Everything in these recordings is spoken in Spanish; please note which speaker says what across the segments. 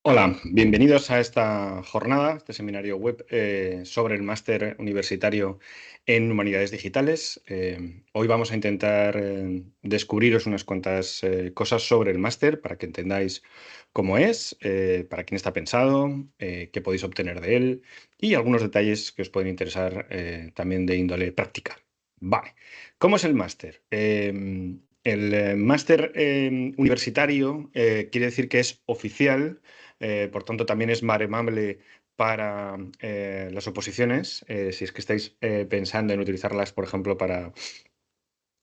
Speaker 1: Hola, bienvenidos a esta jornada, este seminario web sobre el máster universitario en Humanidades Digitales. Hoy vamos a intentar descubriros unas cuantas cosas sobre el máster para que entendáis cómo es, para quién está pensado, qué podéis obtener de él y algunos detalles que os pueden interesar también de índole práctica. Vale, ¿cómo es el máster? El máster universitario quiere decir que es oficial, por tanto, también es baremable para las oposiciones, si es que estáis pensando en utilizarlas, por ejemplo, para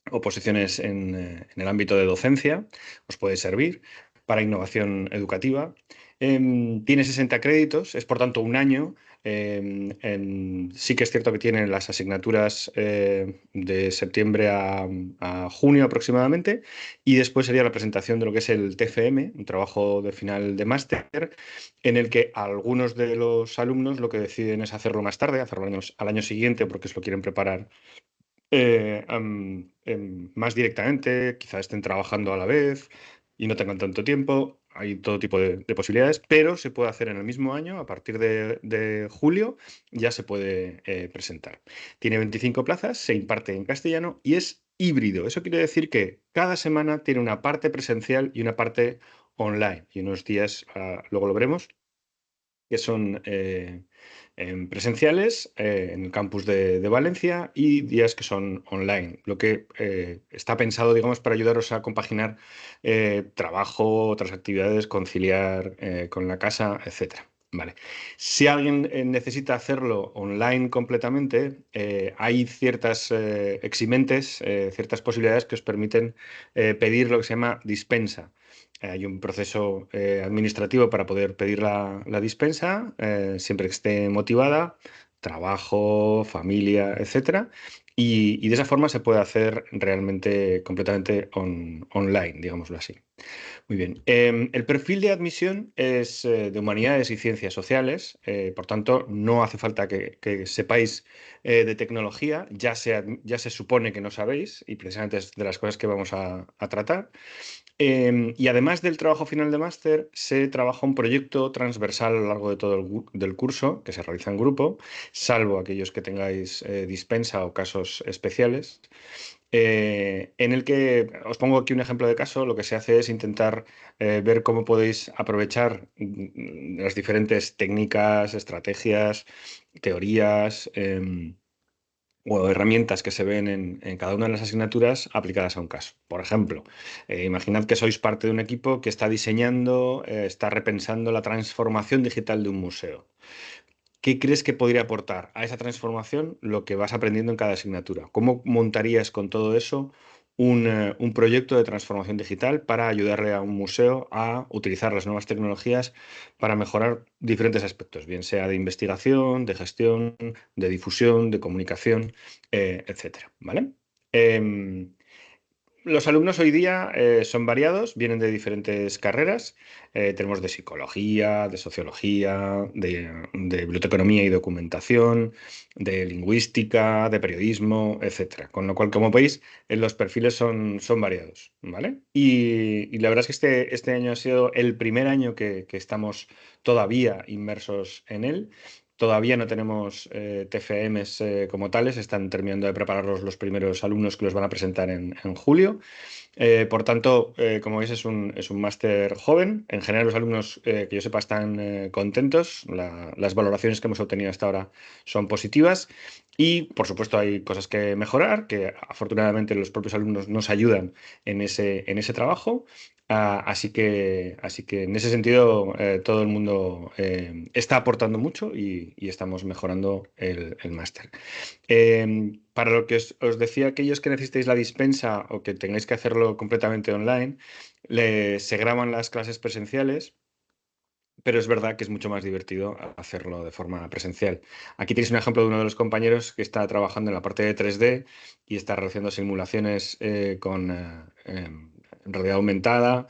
Speaker 1: oposiciones en el ámbito de docencia, os puede servir para innovación educativa. Tiene 60 créditos, es por tanto un año. Sí que es cierto que tienen las asignaturas de septiembre a junio aproximadamente, y después sería la presentación de lo que es el TFM, un trabajo de final de máster, en el que algunos de los alumnos lo que deciden es hacerlo más tarde, hacerlo al año siguiente, porque se lo quieren preparar más directamente, quizás estén trabajando a la vez y no tengan tanto tiempo. Hay todo tipo de posibilidades, pero se puede hacer en el mismo año, a partir de julio, ya se puede presentar. Tiene 25 plazas, se imparte en castellano y es híbrido. Eso quiere decir que cada semana tiene una parte presencial y una parte online. Y unos días, luego lo veremos, que son presenciales en el campus de Valencia, y días que son online, lo que está pensado, digamos, para ayudaros a compaginar trabajo, otras actividades, conciliar con la casa, etcétera. Vale. Si alguien necesita hacerlo online completamente, hay ciertas eximentes, ciertas posibilidades que os permiten pedir lo que se llama dispensa. Hay un proceso administrativo para poder pedir la dispensa, siempre que esté motivada, trabajo, familia, etcétera. Y de esa forma se puede hacer realmente completamente online, digámoslo así. Muy bien. El perfil de admisión es de humanidades y ciencias sociales, por tanto, no hace falta que sepáis de tecnología, ya se supone que no sabéis, y precisamente es de las cosas que vamos a tratar. Y además del trabajo final de máster, se trabaja un proyecto transversal a lo largo de todo del curso, que se realiza en grupo, salvo aquellos que tengáis dispensa o casos especiales, en el que os pongo aquí un ejemplo de caso. Lo que se hace es intentar ver cómo podéis aprovechar las diferentes técnicas, estrategias, teorías, o herramientas que se ven en cada una de las asignaturas aplicadas a un caso. Por ejemplo, imaginad que sois parte de un equipo que está diseñando, está repensando la transformación digital de un museo. ¿Qué crees que podría aportar a esa transformación lo que vas aprendiendo en cada asignatura? ¿Cómo montarías con todo eso un proyecto de transformación digital para ayudarle a un museo a utilizar las nuevas tecnologías para mejorar diferentes aspectos, bien sea de investigación, de gestión, de difusión, de comunicación, etcétera? ¿Vale? Em, los alumnos hoy día son variados, vienen de diferentes carreras. Tenemos de psicología, de sociología, de biblioteconomía y documentación, de lingüística, de periodismo, etcétera. Con lo cual, como veis, los perfiles son variados, ¿vale? Y la verdad es que este año ha sido el primer año que estamos todavía inmersos en él. Todavía no tenemos TFMs como tales, están terminando de prepararlos los primeros alumnos que los van a presentar en julio. Por tanto, como veis, es un máster joven. En general, los alumnos, que yo sepa, están contentos. Las valoraciones que hemos obtenido hasta ahora son positivas. Y, por supuesto, hay cosas que mejorar, que afortunadamente los propios alumnos nos ayudan en ese trabajo. Así que en ese sentido, todo el mundo está aportando mucho, y estamos mejorando el máster. Para lo que os decía, aquellos que necesitéis la dispensa o que tengáis que hacerlo completamente online, se graban las clases presenciales, pero es verdad que es mucho más divertido hacerlo de forma presencial. Aquí tenéis un ejemplo de uno de los compañeros que está trabajando en la parte de 3D y está realizando simulaciones con realidad aumentada.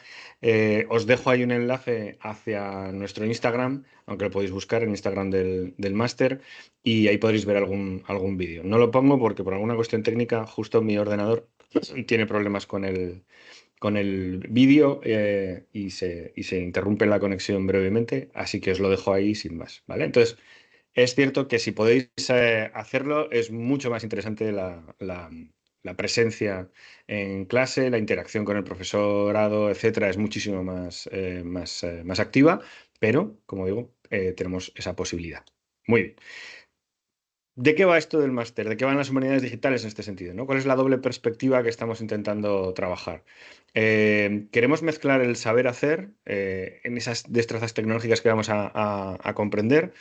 Speaker 1: Os dejo ahí un enlace hacia nuestro Instagram, aunque lo podéis buscar en Instagram del máster, y ahí podréis ver algún vídeo. No lo pongo porque por alguna cuestión técnica justo mi ordenador tiene problemas con el vídeo y se interrumpe la conexión brevemente, así que os lo dejo ahí sin más, ¿vale? Entonces, es cierto que si podéis hacerlo, es mucho más interesante la presencia en clase, la interacción con el profesorado, etcétera, es muchísimo más activa, pero, como digo, tenemos esa posibilidad. Muy bien. ¿De qué va esto del máster? ¿De qué van las humanidades digitales en este sentido? ¿No? ¿Cuál es la doble perspectiva que estamos intentando trabajar? Queremos mezclar el saber hacer en esas destrezas tecnológicas que vamos a comprender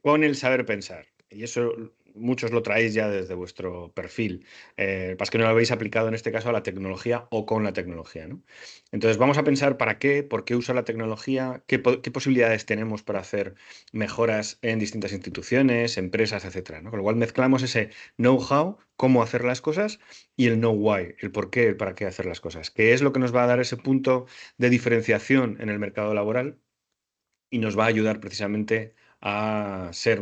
Speaker 1: con el saber pensar. Y eso muchos lo traéis ya desde vuestro perfil. Pasa que no lo habéis aplicado en este caso a la tecnología o con la tecnología, ¿no? Entonces vamos a pensar para qué, por qué usar la tecnología, qué posibilidades tenemos para hacer mejoras en distintas instituciones, empresas, etcétera, ¿no? Con lo cual mezclamos ese know-how, cómo hacer las cosas, y el know-why, el por qué, el para qué hacer las cosas, que es lo que nos va a dar ese punto de diferenciación en el mercado laboral y nos va a ayudar precisamente a ser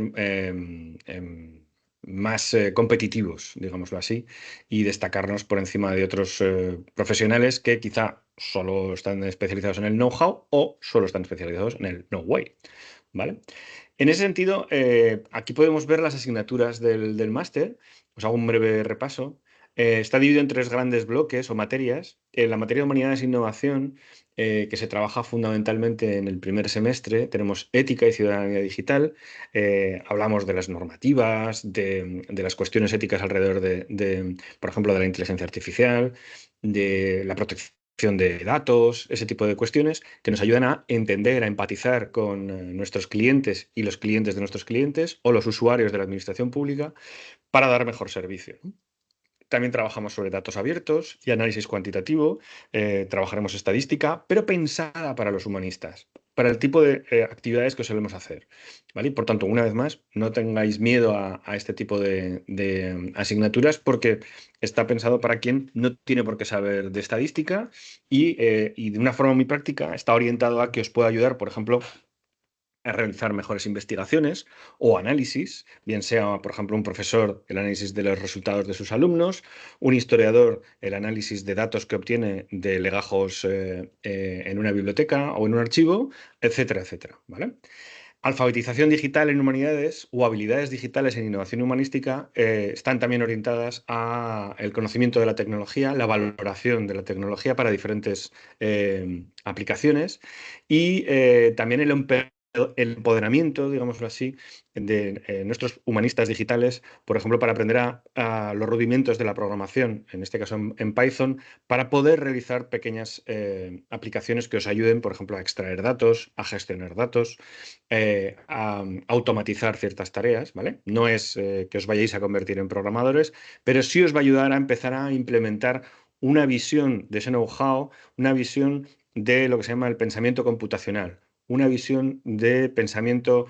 Speaker 1: más competitivos, digámoslo así, y destacarnos por encima de otros profesionales que quizá solo están especializados en el know-how o solo están especializados en el know-way, ¿vale? En ese sentido, aquí podemos ver las asignaturas del máster. Os hago un breve repaso. Está dividido en tres grandes bloques o materias. En la materia de Humanidades e Innovación, que se trabaja fundamentalmente en el primer semestre, tenemos Ética y Ciudadanía Digital. Hablamos de las normativas, de las cuestiones éticas alrededor por ejemplo, de la inteligencia artificial, de la protección de datos, ese tipo de cuestiones que nos ayudan a entender, a empatizar con nuestros clientes y los clientes de nuestros clientes o los usuarios de la administración pública para dar mejor servicio, ¿no? También trabajamos sobre datos abiertos y análisis cuantitativo, trabajaremos estadística, pero pensada para los humanistas, para el tipo de actividades que solemos hacer, ¿vale? Y por tanto, una vez más, no tengáis miedo a este tipo de asignaturas porque está pensado para quien no tiene por qué saber de estadística y de una forma muy práctica está orientado a que os pueda ayudar, por ejemplo, a realizar mejores investigaciones o análisis, bien sea, por ejemplo, un profesor el análisis de los resultados de sus alumnos, un historiador el análisis de datos que obtiene de legajos en una biblioteca o en un archivo, etcétera, etcétera, ¿vale? Alfabetización digital en humanidades o habilidades digitales en innovación humanística están también orientadas a el conocimiento de la tecnología, la valoración de la tecnología para diferentes aplicaciones y también el empoderamiento, digámoslo así, de nuestros humanistas digitales, por ejemplo, para aprender a los rudimentos de la programación, en este caso en Python, para poder realizar pequeñas aplicaciones que os ayuden, por ejemplo, a extraer datos, a gestionar datos, a automatizar ciertas tareas, ¿vale? No es que os vayáis a convertir en programadores, pero sí os va a ayudar a empezar a implementar una visión de ese know-how, una visión de lo que se llama el pensamiento computacional, una visión de pensamiento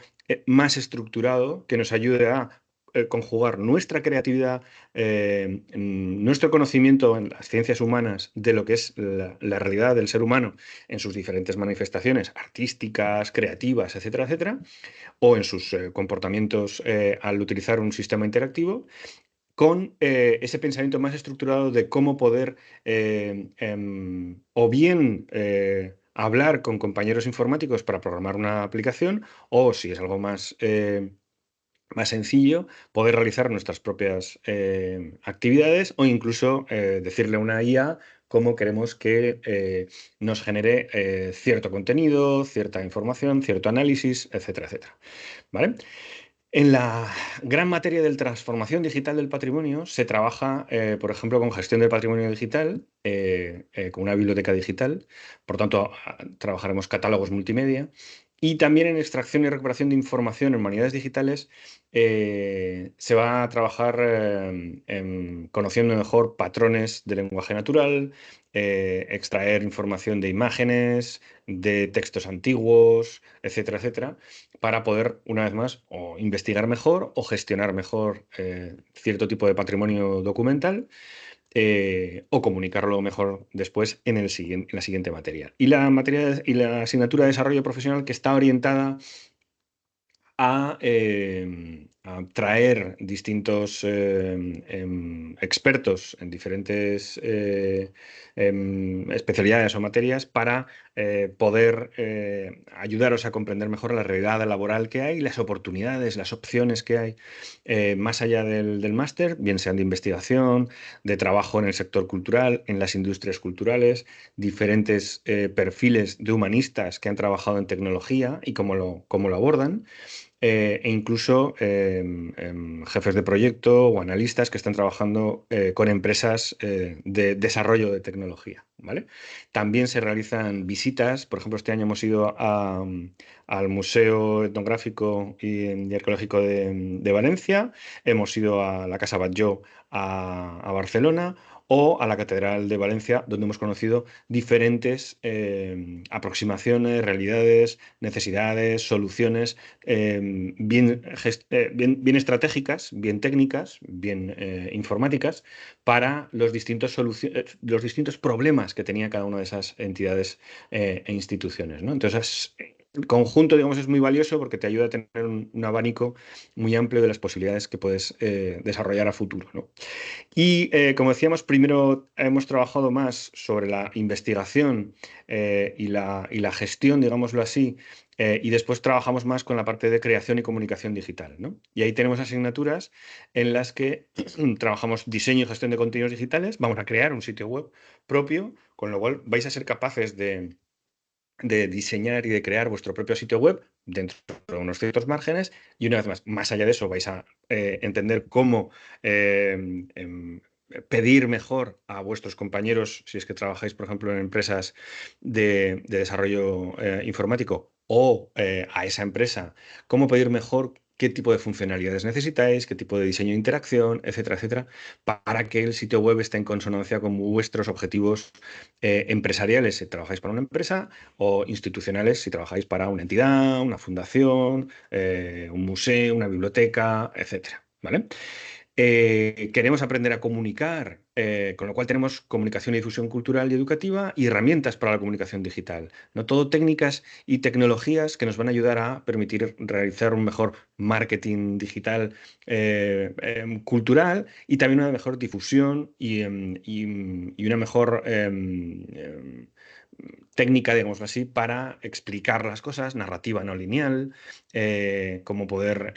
Speaker 1: más estructurado que nos ayude a conjugar nuestra creatividad, nuestro conocimiento en las ciencias humanas de lo que es la realidad del ser humano en sus diferentes manifestaciones artísticas, creativas, etcétera, etcétera, o en sus comportamientos al utilizar un sistema interactivo, con ese pensamiento más estructurado de cómo poder o bien hablar con compañeros informáticos para programar una aplicación, o si es algo más sencillo, poder realizar nuestras propias actividades o incluso decirle a una IA cómo queremos que nos genere cierto contenido, cierta información, cierto análisis, etcétera, etcétera. ¿Vale? En la gran materia de transformación digital del patrimonio se trabaja, por ejemplo, con gestión del patrimonio digital, con una biblioteca digital, por tanto, trabajaremos catálogos multimedia, y también en extracción y recuperación de información en humanidades digitales se va a trabajar conociendo mejor patrones de lenguaje natural, extraer información de imágenes, de textos antiguos, etcétera, etcétera, para poder, una vez más, o investigar mejor o gestionar mejor cierto tipo de patrimonio documental o comunicarlo mejor después en la siguiente materia. Y la asignatura de desarrollo profesional que está orientada a a traer distintos expertos en diferentes especialidades o materias para poder ayudaros a comprender mejor la realidad laboral que hay, las oportunidades, las opciones que hay más allá del máster, bien sean de investigación, de trabajo en el sector cultural, en las industrias culturales, diferentes perfiles de humanistas que han trabajado en tecnología y cómo lo abordan e incluso jefes de proyecto o analistas que están trabajando con empresas de desarrollo de tecnología, ¿vale? También se realizan visitas, por ejemplo, este año hemos ido al Museo Etnográfico y Arqueológico de Valencia, hemos ido a la Casa Batlló a Barcelona o a la Catedral de Valencia, donde hemos conocido diferentes aproximaciones, realidades, necesidades, soluciones bien estratégicas, bien técnicas, bien informáticas para los distintos problemas que tenía cada una de esas entidades e instituciones, ¿no? Entonces, el conjunto, digamos, es muy valioso porque te ayuda a tener un abanico muy amplio de las posibilidades que puedes desarrollar a futuro, ¿no? Y como decíamos, primero hemos trabajado más sobre la investigación y la gestión, digámoslo así, y después trabajamos más con la parte de creación y comunicación digital, ¿no? Y ahí tenemos asignaturas en las que trabajamos diseño y gestión de contenidos digitales, vamos a crear un sitio web propio, con lo cual vais a ser capaces de diseñar y de crear vuestro propio sitio web dentro de unos ciertos márgenes y una vez más allá de eso vais a entender cómo em, pedir mejor a vuestros compañeros, si es que trabajáis, por ejemplo, en empresas de desarrollo informático o a esa empresa, cómo pedir mejor qué tipo de funcionalidades necesitáis, qué tipo de diseño de interacción, etcétera, etcétera, para que el sitio web esté en consonancia con vuestros objetivos empresariales si trabajáis para una empresa o institucionales si trabajáis para una entidad, una fundación, un museo, una biblioteca, etcétera, ¿vale? Queremos aprender a comunicar, con lo cual tenemos comunicación y difusión cultural y educativa y herramientas para la comunicación digital, ¿no? Todo técnicas y tecnologías que nos van a ayudar a permitir realizar un mejor marketing digital cultural y también una mejor difusión y una mejor técnica, digamos así, para explicar las cosas, narrativa no lineal, cómo poder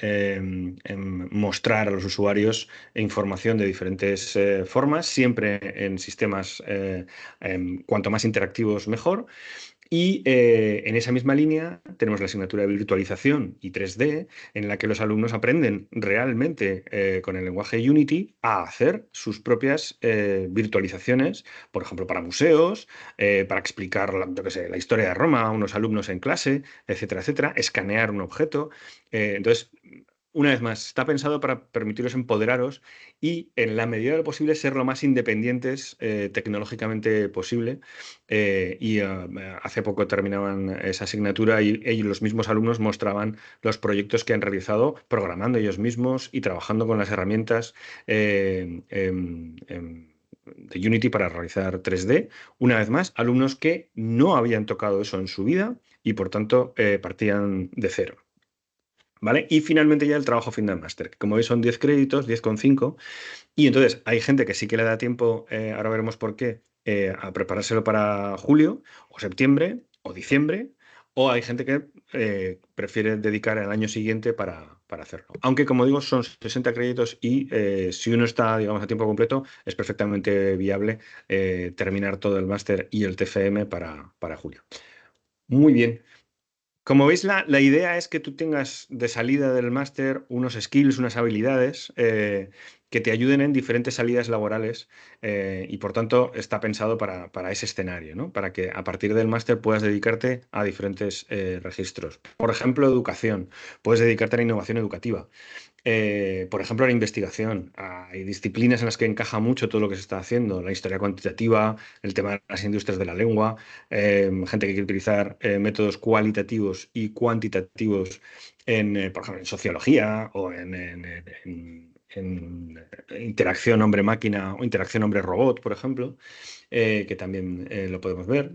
Speaker 1: mostrar a los usuarios información de diferentes formas, siempre en sistemas cuanto más interactivos mejor. Y en esa misma línea tenemos la asignatura de virtualización y 3D, en la que los alumnos aprenden realmente con el lenguaje Unity a hacer sus propias virtualizaciones, por ejemplo, para museos, para explicar, yo qué sé, la historia de Roma a unos alumnos en clase, etcétera, etcétera, escanear un objeto. Entonces, una vez más, está pensado para permitiros empoderaros y, en la medida de lo posible, ser lo más independientes tecnológicamente posible hace poco terminaban esa asignatura y ellos, los mismos alumnos mostraban los proyectos que han realizado programando ellos mismos y trabajando con las herramientas de Unity para realizar 3D. Una vez más, alumnos que no habían tocado eso en su vida y por tanto partían de cero. ¿Vale? Y finalmente ya el trabajo fin de máster, que como veis son 10 créditos, 10,5 y entonces hay gente que sí que le da tiempo, ahora veremos por qué, a preparárselo para julio o septiembre o diciembre, o hay gente que prefiere dedicar el año siguiente para hacerlo. Aunque, como digo, son 60 créditos y si uno está, digamos, a tiempo completo, es perfectamente viable terminar todo el máster y el TFM para julio. Muy bien. Como veis, la idea es que tú tengas de salida del máster unos skills, unas habilidades que te ayuden en diferentes salidas laborales y por tanto está pensado para ese escenario, ¿no? Para que a partir del máster puedas dedicarte a diferentes registros. Por ejemplo, educación. Puedes dedicarte a la innovación educativa. Por ejemplo, la investigación. Hay disciplinas en las que encaja mucho todo lo que se está haciendo, la historia cuantitativa, el tema de las industrias de la lengua, gente que quiere utilizar métodos cualitativos y cuantitativos por ejemplo, en sociología o en interacción hombre-máquina o interacción hombre-robot, por ejemplo, que también lo podemos ver.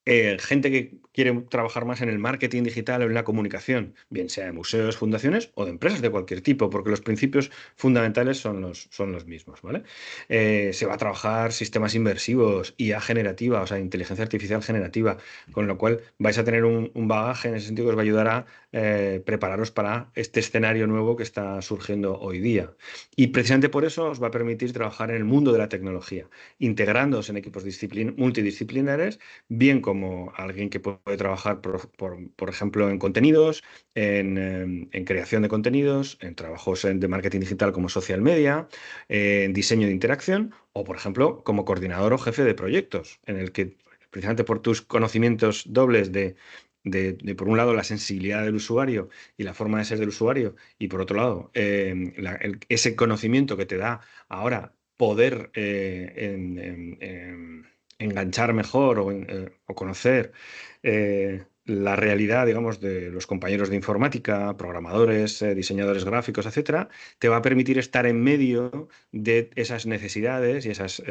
Speaker 1: Gente que quiere trabajar más en el marketing digital o en la comunicación, bien sea de museos, fundaciones o de empresas de cualquier tipo, porque los principios fundamentales son los mismos, ¿vale? Se va a trabajar sistemas inversivos, IA generativa, o sea, inteligencia artificial generativa, con lo cual vais a tener un bagaje en ese sentido que os va a ayudar a prepararos para este escenario nuevo que está surgiendo hoy día. Y precisamente por eso os va a permitir trabajar en el mundo de la tecnología, integrándoos en equipos multidisciplinares bien como alguien que puede trabajar, por ejemplo, en contenidos, en creación de contenidos, en trabajos de marketing digital como social media, en diseño de interacción, o, por ejemplo, como coordinador o jefe de proyectos, en el que, precisamente por tus conocimientos dobles por un lado, la sensibilidad del usuario y la forma de ser del usuario, y por otro lado, ese conocimiento que te da ahora poder enganchar mejor o conocer la realidad, digamos, de los compañeros de informática, programadores, diseñadores gráficos, etcétera, te va a permitir estar en medio de esas necesidades y esas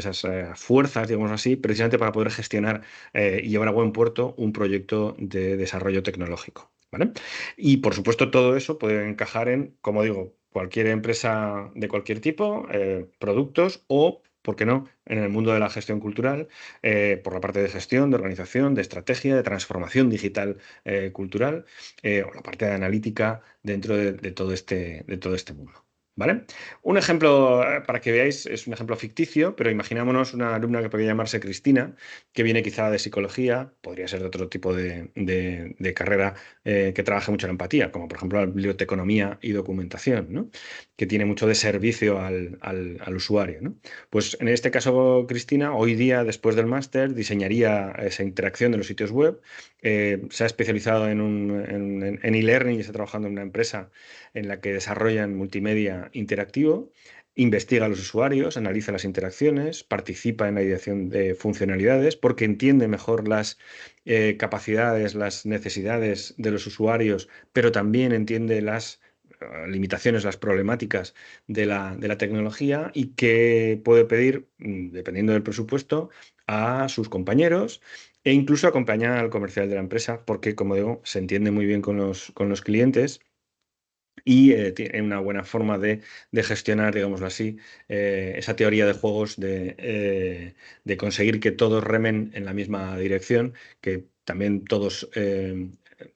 Speaker 1: fuerzas, digamos así, precisamente para poder gestionar y llevar a buen puerto un proyecto de desarrollo tecnológico, ¿vale? Y por supuesto, todo eso puede encajar en, como digo, cualquier empresa de cualquier tipo, productos o, ¿por qué no?, en el mundo de la gestión cultural, por la parte de gestión, de organización, de estrategia, de transformación digital cultural, o la parte de analítica dentro de todo este mundo. ¿Vale? Un ejemplo, para que veáis, es un ejemplo ficticio, pero imaginámonos una alumna que podría llamarse Cristina, que viene quizá de psicología, podría ser de otro tipo de carrera que trabaje mucho la empatía, como por ejemplo la biblioteconomía y documentación, ¿no? Que tiene mucho de servicio al usuario, ¿no? Pues en este caso, Cristina, hoy día, después del máster, diseñaría esa interacción de los sitios web. Se ha especializado en e-learning y está trabajando en una empresa en la que desarrollan multimedia interactivo. Investiga a los usuarios, analiza las interacciones, participa en la ideación de funcionalidades porque entiende mejor las capacidades, las necesidades de los usuarios, pero también entiende las limitaciones, las problemáticas de la tecnología y que puede pedir, dependiendo del presupuesto, a sus compañeros e incluso acompañar al comercial de la empresa porque, como digo, se entiende muy bien con los clientes y tiene una buena forma de gestionar, digámoslo así, esa teoría de juegos de conseguir que todos remen en la misma dirección, que también todos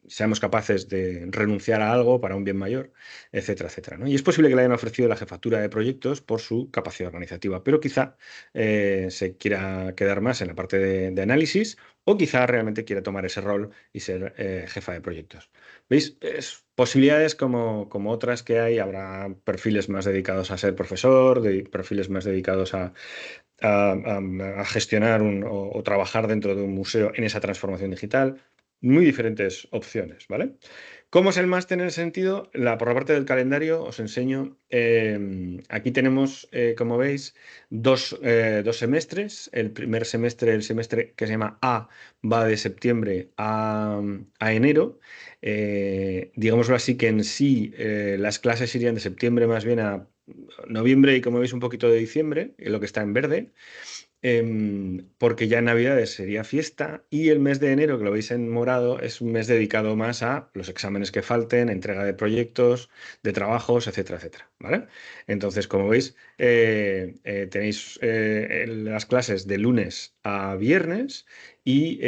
Speaker 1: seamos capaces de renunciar a algo para un bien mayor, etcétera, etcétera, ¿no? Y es posible que le hayan ofrecido la jefatura de proyectos por su capacidad organizativa, pero quizá se quiera quedar más en la parte de análisis o quizá realmente quiera tomar ese rol y ser jefa de proyectos. ¿Veis? Posibilidades como otras que hay, habrá perfiles más dedicados a ser profesor, perfiles más dedicados a gestionar o trabajar dentro de un museo en esa transformación digital. Muy diferentes opciones, ¿vale? ¿Cómo es el máster en ese sentido? Por la parte del calendario os enseño. Aquí tenemos, como veis, dos semestres. El primer semestre, el semestre que se llama A, va de septiembre a enero. Digámoslo así, que en sí las clases irían de septiembre más bien a noviembre y, como veis, un poquito de diciembre, lo que está en verde, porque ya en Navidades sería fiesta y el mes de enero, que lo veis en morado, es un mes dedicado más a los exámenes que falten, entrega de proyectos, de trabajos, etcétera, etcétera, ¿vale? Entonces, como veis, tenéis las clases de lunes a viernes y,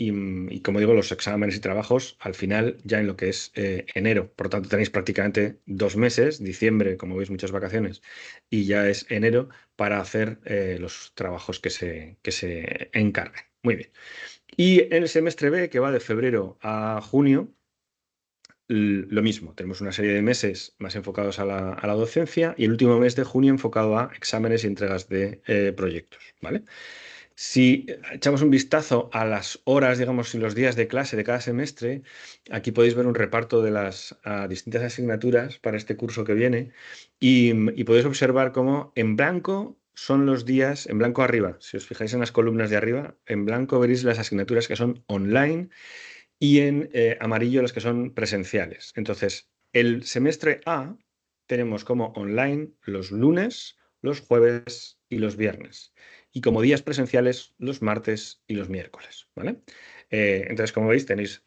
Speaker 1: y, como digo, los exámenes y trabajos al final ya en lo que es enero. Por lo tanto, tenéis prácticamente 2 meses, diciembre, como veis, muchas vacaciones, y ya es enero para hacer los trabajos que se encarguen. Muy bien. Y en el semestre B, que va de febrero a junio, lo mismo. Tenemos una serie de meses más enfocados a la docencia y el último mes de junio enfocado a exámenes y entregas de proyectos, ¿vale? Si echamos un vistazo a las horas, digamos, y los días de clase de cada semestre, aquí podéis ver un reparto de las distintas asignaturas para este curso que viene y podéis observar cómo en blanco son los días, en blanco arriba, si os fijáis en las columnas de arriba, en blanco veréis las asignaturas que son online y en amarillo las que son presenciales. Entonces, el semestre A tenemos como online los lunes, los jueves y los viernes. Y como días presenciales, los martes y los miércoles, ¿vale? Entonces, como veis, tenéis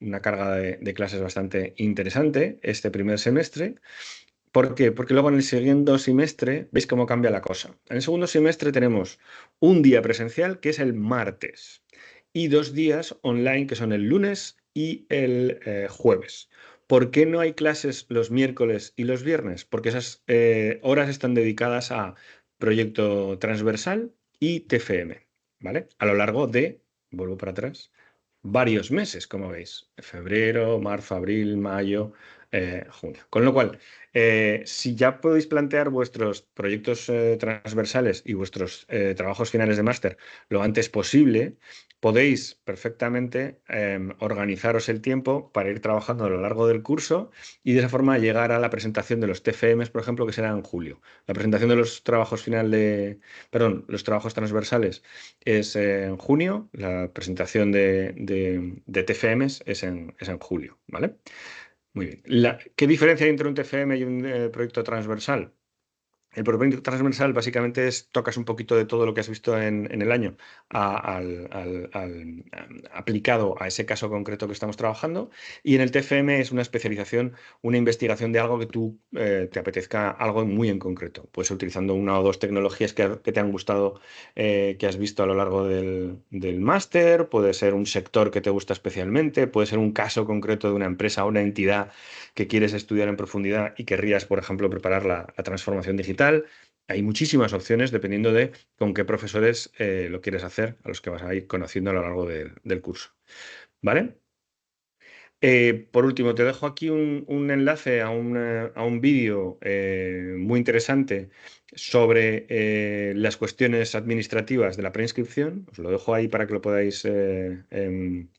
Speaker 1: una carga de clases bastante interesante este primer semestre. ¿Por qué? Porque luego en el segundo semestre, veis cómo cambia la cosa. En el segundo semestre tenemos un día presencial, que es el martes, y 2 días online, que son el lunes y el jueves. ¿Por qué no hay clases los miércoles y los viernes? Porque esas horas están dedicadas a proyecto transversal y TFM, ¿vale? A lo largo de, vuelvo para atrás, varios meses, como veis. Febrero, marzo, abril, mayo, junio. Con lo cual, si ya podéis plantear vuestros proyectos transversales y vuestros trabajos finales de máster lo antes posible, podéis perfectamente organizaros el tiempo para ir trabajando a lo largo del curso y de esa forma llegar a la presentación de los TFMs, por ejemplo, que será en julio. La presentación de los trabajos perdón, los trabajos transversales es en junio, la presentación de TFMs es en julio, ¿vale? Muy bien. ¿Qué diferencia hay entre un TFM y un proyecto transversal? El proyecto transversal básicamente tocas un poquito de todo lo que has visto en el año aplicado a ese caso concreto que estamos trabajando. Y en el TFM es una especialización, una investigación de algo que tú te apetezca, algo muy en concreto. Puedes ser utilizando una o dos tecnologías que te han gustado, que has visto a lo largo del máster. Puede ser un sector que te gusta especialmente. Puede ser un caso concreto de una empresa o una entidad que quieres estudiar en profundidad y querrías, por ejemplo, preparar la transformación digital. Hay muchísimas opciones dependiendo de con qué profesores lo quieres hacer, a los que vas a ir conociendo a lo largo del curso. ¿Vale? Por último, te dejo aquí un enlace a un vídeo muy interesante sobre las cuestiones administrativas de la preinscripción. Os lo dejo ahí para que lo podáis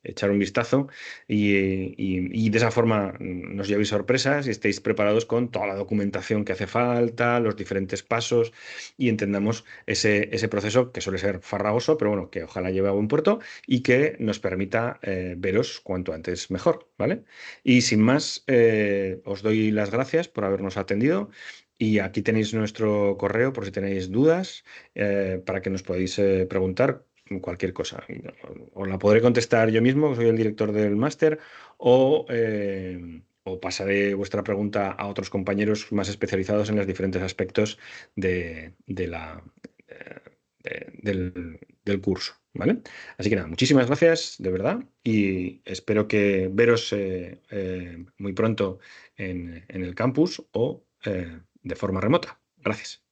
Speaker 1: echar un vistazo y de esa forma no os llevéis sorpresas y estéis preparados con toda la documentación que hace falta, los diferentes pasos y entendamos ese proceso que suele ser farragoso, pero bueno, que ojalá lleve a buen puerto y que nos permita veros cuanto antes mejor, ¿vale? Y sin más, os doy las gracias por habernos atendido y aquí tenéis nuestro correo por si tenéis dudas para que nos podáis preguntar cualquier cosa. Os la podré contestar yo mismo, que soy el director del máster, o pasaré vuestra pregunta a otros compañeros más especializados en los diferentes aspectos de la, eh, del curso, ¿vale? Así que nada, muchísimas gracias, de verdad, y espero que veros muy pronto en el campus o de forma remota. Gracias.